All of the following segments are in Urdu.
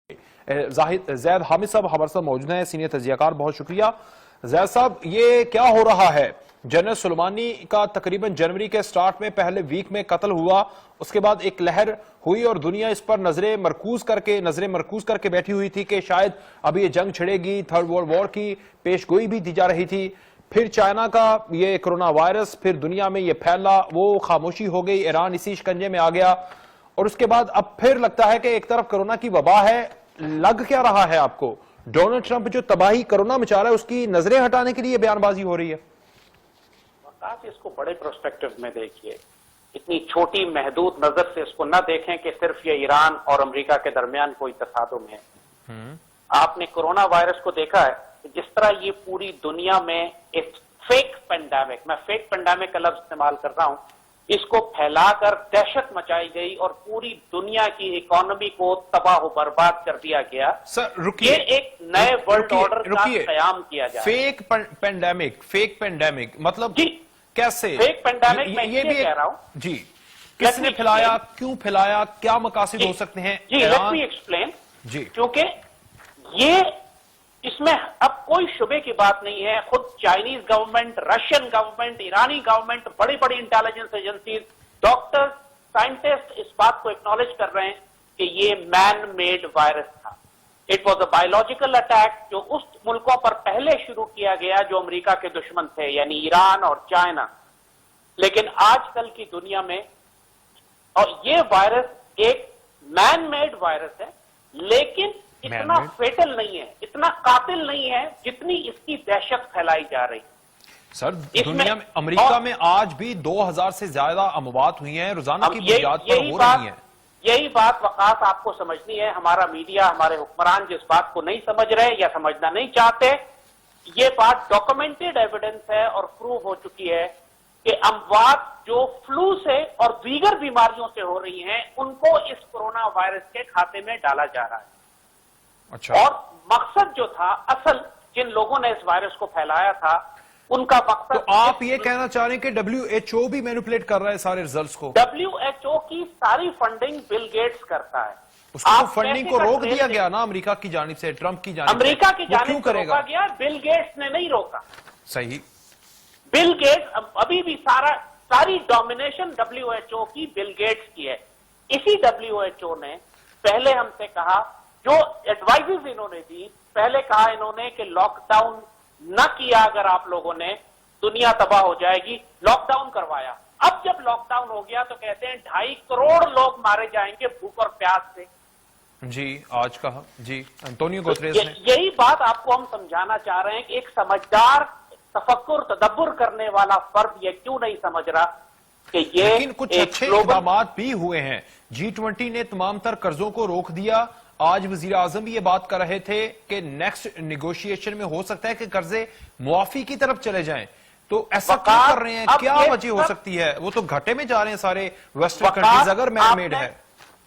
زید حامد صاحب ہمارے ساتھ موجود ہیں، سینئر تجزیہ کار، بہت شکریہ۔ زید صاحب، یہ کیا ہو رہا ہے؟ جنرل سلیمانی کا تقریباً جنوری کے سٹارٹ میں پہلے ویک میں قتل ہوا، اس کے بعد ایک لہر ہوئی اور دنیا اس پر نظریں مرکوز کر کے بیٹھی ہوئی تھی کہ شاید اب یہ جنگ چھڑے گی، تھرڈ ورلڈ وار کی پیش گوئی بھی دی جا رہی تھی۔ پھر چائنا کا یہ کرونا وائرس، پھر دنیا میں یہ پھیلا، وہ خاموشی ہو گئی، ایران اسی شکنجے میں آ گیا، اور اس کے بعد اب پھر لگتا ہے کہ ایک طرف کرونا کی وبا ہے۔ لگ کیا رہا ہے آپ کو؟ ڈونلڈ ٹرمپ جو تباہی کرونا مچا رہا ہے، اس کی نظریں ہٹانے کے لیے بیان بازی ہو رہی ہے؟ وقاص، اس کو بڑے پروسپیکٹو میں دیکھیے، اتنی چھوٹی محدود نظر سے اس کو نہ دیکھیں کہ صرف یہ ایران اور امریکہ کے درمیان کوئی تصادم ہے۔ آپ نے کرونا وائرس کو دیکھا ہے کہ جس طرح یہ پوری دنیا میں ایک فیک پینڈیمک، میں فیک پینڈیمک کا لفظ استعمال کر رہا ہوں، اس کو پھیلا کر دہشت مچائی گئی اور پوری دنیا کی اکانومی کو تباہ و برباد کر دیا گیا۔ یہ ایک نئے ورلڈ آرڈر کا قیام کیا جائے۔ فیک پینڈیمک مطلب کیسے؟ فیک پینڈیمک میں یہ کہہ رہا ہوں جی، کس نے پھیلایا، کیوں پھیلایا، کیا مقاصد ہو سکتے ہیں؟ جی لیٹ می ایکسپلین۔ جی، کیونکہ یہ اس میں اب کوئی شبے کی بات نہیں ہے، خود چائنیز گورنمنٹ، رشین گورنمنٹ، ایرانی گورنمنٹ، بڑی بڑی انٹیلیجنس ایجنسیز، ڈاکٹر، سائنٹسٹ اس بات کو اکنالج کر رہے ہیں کہ یہ مین میڈ وائرس تھا۔ It was a biological attack جو اس ملکوں پر پہلے شروع کیا گیا جو امریکہ کے دشمن تھے، یعنی ایران اور چائنا۔ لیکن آج کل کی دنیا میں اور یہ وائرس ایک مین میڈ وائرس ہے، لیکن اتنا فیٹل نہیں ہے، اتنا قاتل نہیں ہے جتنی اس کی دہشت پھیلائی جا رہی ہے۔ سر، دنیا میں، امریکہ میں آج بھی 2000 سے زیادہ اموات ہوئی ہیں، روزانہ کی بنیاد پر ہو رہی ہیں۔ یہی بات وقاص آپ کو سمجھنی ہے۔ ہمارا میڈیا، ہمارے حکمران جس بات کو نہیں سمجھ رہے یا سمجھنا نہیں چاہتے، یہ بات ڈاکومنٹڈ ایویڈنس ہے اور پروف ہو چکی ہے کہ اموات جو فلو سے اور دیگر بیماریوں سے ہو رہی ہیں، ان کو اس کرونا وائرس کے کھاتے میں ڈالا جا رہا ہے۔ اچھا، اور مقصد جو تھا، اصل جن لوگوں نے اس وائرس کو پھیلایا تھا، ان کا مقصد، تو آپ یہ کہنا چاہ رہے ہیں کہ WHO بھی مینوپولیٹ کر رہا ہے سارے ریزلٹس کو؟ WHO کی ساری فنڈنگ بل گیٹس کرتا ہے۔ اس کو فنڈنگ کو روک دیا گیا نا امریکہ کی جانب سے، ٹرمپ کی جانب سے، امریکہ کی کیوں جانب سے کرے گا؟ روکا گیا، بل گیٹس نے نہیں روکا۔ صحیح، بل گیٹس ابھی بھی ساری ڈومینیشن WHO کی بل گیٹس کی ہے۔ اسی WHO نے پہلے ہم سے کہا، جو ایڈوائزز انہوں نے دی، پہلے کہا انہوں نے کہ لاک ڈاؤن نہ کیا اگر آپ لوگوں نے، دنیا تباہ ہو جائے گی، لاک ڈاؤن کروایا۔ اب جب لاک ڈاؤن ہو گیا تو کہتے ہیں 2.5 کروڑ لوگ مارے جائیں گے بھوک اور پیاس سے۔ جی، آج کہا جی انتونیو گوتریس نے۔ یہی بات آپ کو ہم سمجھانا چاہ رہے ہیں کہ ایک سمجھدار، تفکر، تدبر کرنے والا فرد یہ کیوں نہیں سمجھ رہا کہ یہ، لیکن کچھ اچھے اقدامات بھی ہوئے ہیں۔ G20 نے تمام تر قرضوں کو روک دیا۔ آج وزیر اعظم بھی یہ بات کر رہے تھے کہ نیکسٹ نیگوشیشن میں ہو سکتا ہے کہ قرضے معافی کی طرف چلے جائیں۔ تو ایسا کیوں کر رہے ہیں؟ کیا وجہ ہو سکتی ہے؟ وہ تو گھاٹے میں جا رہے ہیں سارے ویسٹرن کنٹریز اگر مین میڈ ہے۔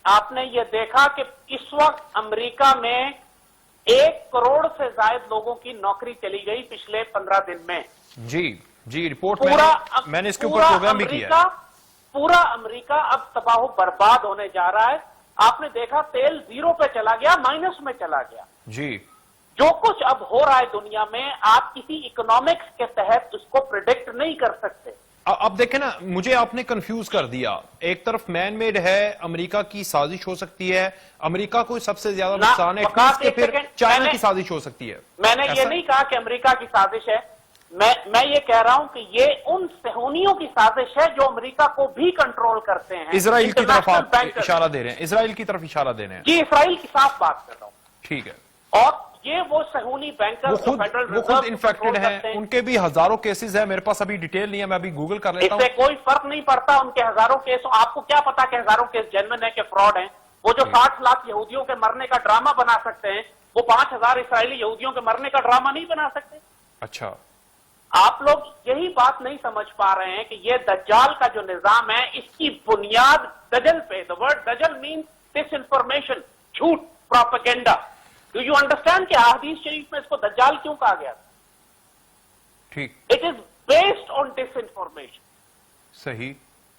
آپ نے یہ دیکھا کہ اس وقت امریکہ میں 1 کروڑ سے زائد لوگوں کی نوکری چلی گئی پچھلے 15 دن میں۔ جی، رپورٹ میں نے اس کے اوپر پروگرام بھی کیا۔ پورا امریکہ اب تباہ و برباد ہونے جا رہا ہے۔ آپ نے دیکھا تیل 0 پہ چلا گیا، مائنس میں چلا گیا۔ جی، جو کچھ اب ہو رہا ہے دنیا میں، آپ کسی اکنامکس کے تحت اس کو پریڈکٹ نہیں کر سکتے۔ اب دیکھیں نا، مجھے آپ نے کنفیوز کر دیا۔ ایک طرف مین میڈ ہے، امریکہ کی سازش ہو سکتی ہے، امریکہ کو سب سے زیادہ نقصان ہے، کہ پھر چائنا کی سازش ہو سکتی ہے۔ میں نے یہ نہیں کہا کہ امریکہ کی سازش ہے، میں یہ کہہ رہا ہوں کہ یہ ان صہیونیوں کی سازش ہے جو امریکہ کو بھی کنٹرول کرتے ہیں۔ اسرائیل کی طرف آپ اشارہ دے رہے ہیں، اسرائیل کی طرف اشارہ دے رہے ہیں؟ جی، اسرائیل کی صاف بات کر رہا ہوں۔ ٹھیک ہے۔ اور یہ وہ صہیونی بینکر وہ خود انفیکٹڈ ہیں، ان کے بھی ہزاروں کیسز ہیں، میرے پاس ابھی ڈیٹیل نہیں ہے، میں ابھی گوگل کر لیتا ہوں۔ اس سے کوئی فرق نہیں پڑتا، ان کے ہزاروں کیس، آپ کو کیا پتا کہ ہزاروں کیس جینوین ہے کہ فراڈ ہیں؟ وہ جو 60 لاکھ یہودیوں کے مرنے کا ڈرامہ بنا سکتے ہیں، وہ 5000 اسرائیلی یہودیوں کے مرنے کا ڈرامہ نہیں بنا سکتے۔ اچھا، آپ لوگ یہی بات نہیں سمجھ پا رہے ہیں کہ یہ دجال کا جو نظام ہے، اس کی بنیاد دجل پہ، the word دجل means ڈس انفارمیشن، جھوٹ، پروپیگنڈا۔ ڈو یو انڈرسٹینڈ کہ احادیث شریف میں اس کو دجال کیوں کہا گیا؟ ٹھیک، اٹ از بیسڈ آن ڈس انفارمیشن، صحیح،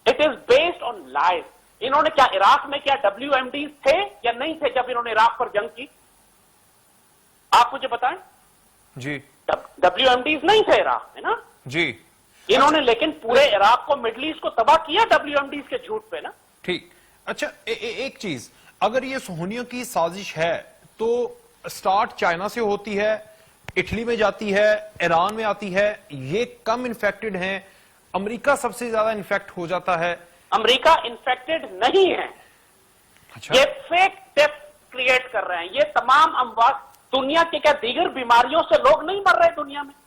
it is based on lies, انہوں نے کیا عراق میں کیا WMDs تھے یا نہیں تھے جب انہوں نے عراق پر جنگ کی؟ آپ مجھے بتائیں. جی WMDs نہیں تھے عراق میں نا جی. انہوں نے لیکن پورے عراق کو مڈل ایسٹ کو تباہ کیا WMDs کے جھوٹ پہ نا. ٹھیک. اچھا ایک چیز، اگر یہ صہیونیوں کی سازش ہے تو سٹارٹ چائنا سے ہوتی ہے، اٹلی میں جاتی ہے، ایران میں آتی ہے، یہ کم انفیکٹڈ ہیں، امریکہ سب سے زیادہ انفیکٹ ہو جاتا ہے. امریکہ انفیکٹڈ نہیں ہے. اچھا یہ فیک ڈیتھ کریٹ کر رہے ہیں. یہ تمام اموات دنیا کے کیا دیگر بیماریوں سے لوگ نہیں مر رہے دنیا میں؟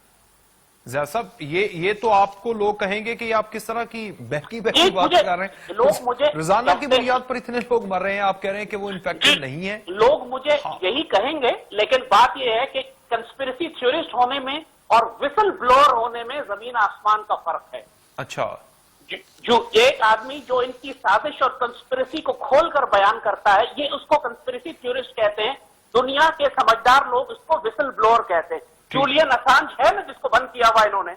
زید صاحب یہ تو آپ کو لوگ کہیں گے کہ آپ کس طرح کی بہکی بات کر رہے ہیں. لوگ مجھے روزانہ کی بنیاد پر اتنے لوگ مر رہے ہیں، آپ کہہ رہے ہیں کہ وہ انفیکٹڈ نہیں ہے. لوگ مجھے یہی کہیں گے، لیکن بات یہ ہے کہ کنسپریسی تھیورسٹ ہونے میں اور وسل بلور ہونے میں زمین آسمان کا فرق ہے. اچھا جو ایک آدمی جو ان کی سازش اور کنسپریسی کو کھول کر بیان کرتا ہے، یہ اس کو کنسپریسی تھیورسٹ کہتے ہیں. دنیا کے سمجھدار لوگ اس کو وسل بلور کہتے ہیں. جولین اسانج ہے نا جس کو بند کیا ہوا انہوں نے،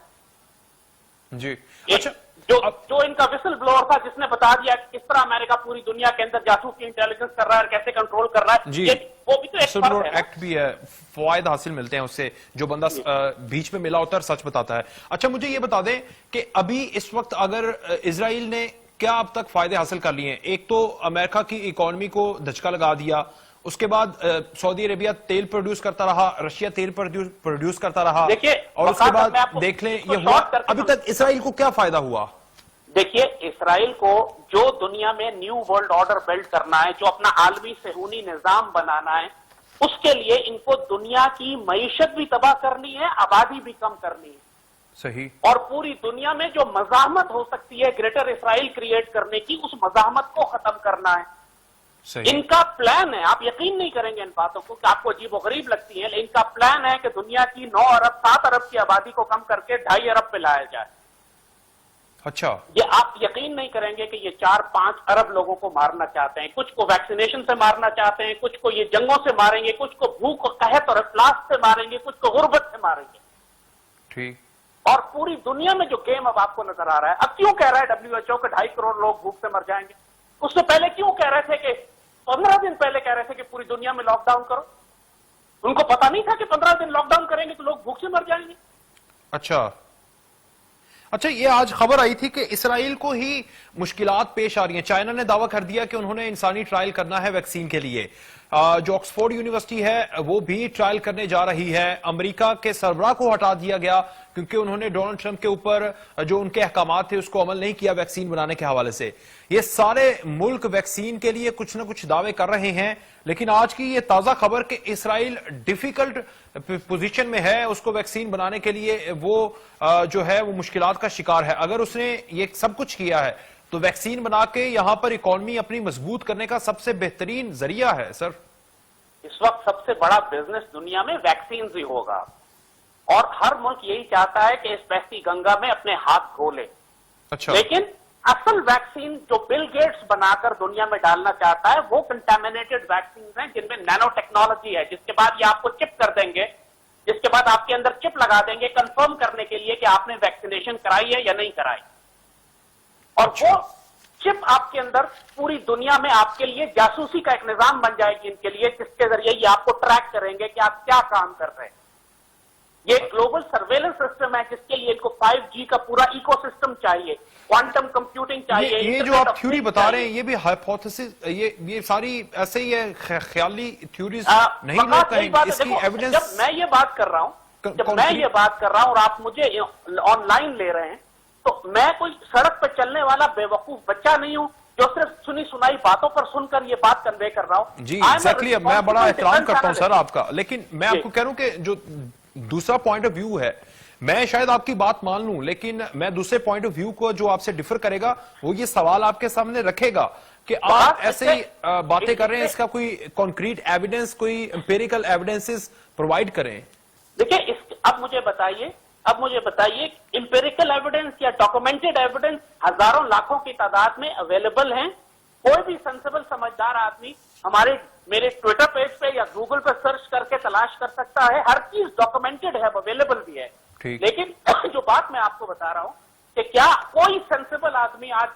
جی. اچھا جو ان کا وسل بلور تھا، جس نے بتا دیا کہ کس طرح امریکہ پوری دنیا کے اندر جاسوسی انٹیلیجنس کر رہا ہے اور کیسے کنٹرول کر رہا ہے. جی وہ بھی تو ایک فرق ہے. ایکٹ بھی ہے، فوائد حاصل ملتے ہیں اس سے، جو بندہ بیچ میں ملا ہوتا ہے اور سچ بتاتا ہے. اچھا مجھے یہ بتا دیں کہ ابھی اس وقت اگر اسرائیل نے کیا اب تک فائدے حاصل کر لیے ہیں؟ ایک تو امریکہ کی اکانومی کو دھچکا لگا دیا، اس کے بعد سعودی عربیہ تیل پروڈیوس کرتا رہا، رشیا تیل پروڈیوس کرتا رہا، اور اس کے بعد دیکھ لیں یہ ہوا. ابھی تک اسرائیل کو کیا فائدہ ہوا؟ دیکھیے، اسرائیل کو جو دنیا میں نیو ورلڈ آرڈر بلڈ کرنا ہے، جو اپنا عالمی صہیونی نظام بنانا ہے، اس کے لیے ان کو دنیا کی معیشت بھی تباہ کرنی ہے، آبادی بھی کم کرنی ہے. صحیح. اور پوری دنیا میں جو مزاحمت ہو سکتی ہے گریٹر اسرائیل کریٹ کرنے کی، اس مزاحمت کو ختم کرنا ہے. ان کا پلان ہے، آپ یقین نہیں کریں گے ان باتوں کو کہ آپ کو عجیب و غریب لگتی ہیں، لیکن ان کا پلان ہے کہ دنیا کی 9 ارب 7 ارب کی آبادی کو کم کر کے 2.5 ارب پہ لایا جائے. اچھا. یہ آپ یقین نہیں کریں گے کہ یہ 4-5 ارب لوگوں کو مارنا چاہتے ہیں. کچھ کو ویکسینیشن سے مارنا چاہتے ہیں، کچھ کو یہ جنگوں سے ماریں گے، کچھ کو بھوک اور قحط اور افلاس سے ماریں گے، کچھ کو غربت سے ماریں گے. ٹھیک. اور پوری دنیا میں جو گیم اب آپ کو نظر آ رہا ہے، اب کیوں کہہ رہا ہے WHO کہ 2.5 کروڑ لوگ بھوک سے مر جائیں گے؟ اس سے پہلے کیوں کہہ رہے تھے کہ 15 دن پہلے کہہ رہے تھے کہ پوری دنیا میں لاک ڈاؤن کرو؟ ان کو پتا نہیں تھا کہ 15 دن لاک ڈاؤن کریں گے تو لوگ بھوک سے مر جائیں گے. اچھا یہ آج خبر آئی تھی کہ اسرائیل کو ہی مشکلات پیش آ رہی ہیں. چائنا نے دعویٰ کر دیا کہ انہوں نے انسانی ٹرائل کرنا ہے ویکسین کے لیے. جو آکسفورڈ یونیورسٹی ہے وہ بھی ٹرائل کرنے جا رہی ہے. امریکہ کے سربراہ کو ہٹا دیا گیا کیونکہ انہوں نے ڈونلڈ ٹرمپ کے اوپر جو ان کے احکامات تھے اس کو عمل نہیں کیا ویکسین بنانے کے حوالے سے. یہ سارے ملک ویکسین کے لیے کچھ نہ کچھ دعوے کر رہے ہیں، لیکن آج کی یہ تازہ خبر کہ اسرائیل ڈیفیکلٹ پوزیشن میں ہے، اس کو ویکسین بنانے کے لیے وہ جو ہے وہ مشکلات کا شکار ہے. اگر اس نے یہ سب کچھ کیا ہے تو ویکسین بنا کے یہاں پر اکانومی اپنی مضبوط کرنے کا سب سے بہترین ذریعہ ہے. سر اس وقت سب سے بڑا بزنس دنیا میں ویکسین ہی ہوگا، اور ہر ملک یہی چاہتا ہے کہ اس بہتی گنگا میں اپنے ہاتھ دھو لے. اچھا. لیکن اصل ویکسین جو بل گیٹس بنا کر دنیا میں ڈالنا چاہتا ہے وہ کنٹامینیٹڈ ویکسین ہیں جن میں نینو ٹیکنالوجی ہے، جس کے بعد یہ آپ کو چپ کر دیں گے، جس کے بعد آپ کے اندر چپ لگا دیں گے کنفرم کرنے کے لیے کہ آپ نے ویکسینیشن کرائی ہے یا نہیں کرائی. اور وہ چپ آپ کے اندر پوری دنیا میں آپ کے لیے جاسوسی کا ایک نظام بن جائے گی ان کے لیے، جس کے ذریعے یہ آپ کو ٹریک کریں گے کہ آپ کیا کام کر رہے ہیں. یہ ایک گلوبل سرویلنس سسٹم ہے جس کے لیے ان کو 5G کا پورا ایکو سسٹم چاہیے، کوانٹم کمپیوٹنگ چاہیے. یہ جو آپ تھیوری بتا رہے ہیں یہ بھی ہائپوتھیسس، یہ ساری ایسے ہی ہے، خیالی تھیوریز نہیں لوگ کہیں گے، اس کی ایویڈنس. جب میں یہ بات کر رہا ہوں اور آپ مجھے آن لائن لے رہے ہیں، تو میں کوئی سڑک پہ چلنے والا بے وقوف بچہ نہیں ہوں جو صرف سنی سنائی باتوں پر سن کر یہ بات کنوے کر رہا ہوں. جی ایگزیکٹلی، میں بڑا احترام کرتا ہوں سر آپ کا، لیکن میں آپ کو کہہ رہا ہوں کہ جو دوسرا پوائنٹ آف ویو ہے، میں شاید آپ کی بات مان لوں، لیکن میں دوسرے پوائنٹ آف ویو کو جو آپ سے ڈیفر کرے گا وہ یہ سوال آپ کے سامنے رکھے گا کہ آپ ایسے ہی باتیں کر رہے ہیں، اس کا کوئی کانکریٹ ایویڈنس، کوئی امپیریکل ایویڈنسز پرووائڈ کریں. دیکھیں اب مجھے بتائیے امپیریکل ایویڈنس یا ڈاکومنٹڈ ایویڈنس ہزاروں لاکھوں کی تعداد میں اویلیبل ہیں. کوئی بھی سینسیبل سمجھدار آدمی میرے ٹویٹر پیج پہ یا گوگل پہ سرچ کر کے تلاش کر سکتا ہے. ہر چیز ڈاکومنٹڈ ہے، اویلیبل بھی ہے. لیکن جو بات میں آپ کو بتا رہا ہوں کہ کیا کوئی سینسیبل آدمی آج